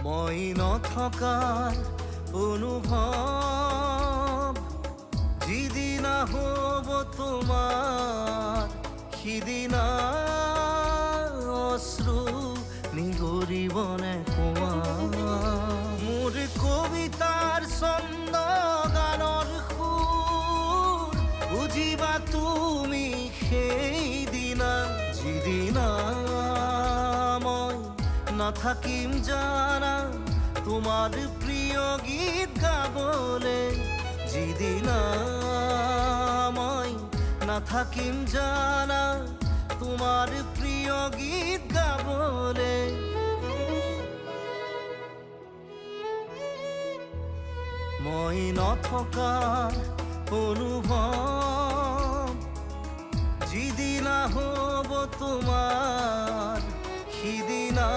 মই নথকাৰ অনুভৱ যিদিনা হ'ব তোমাৰ সিদিনা অশ্ৰু নিগৰিবনে কোৱা মোৰ কবিতাৰ ছন্দ গানৰ সুৰ বুজিবা তুমি সেইদিনা যিদিনা মই নাথাকিম জানা তোমার প্রিয় গীত গাবলে যিদিনা মই নাথাকিম জানা তোমার প্রিয় গীত গাবলে মই নথকাৰ অনুভৱ যিদিনা হ'ব তোমাৰ সিদিনা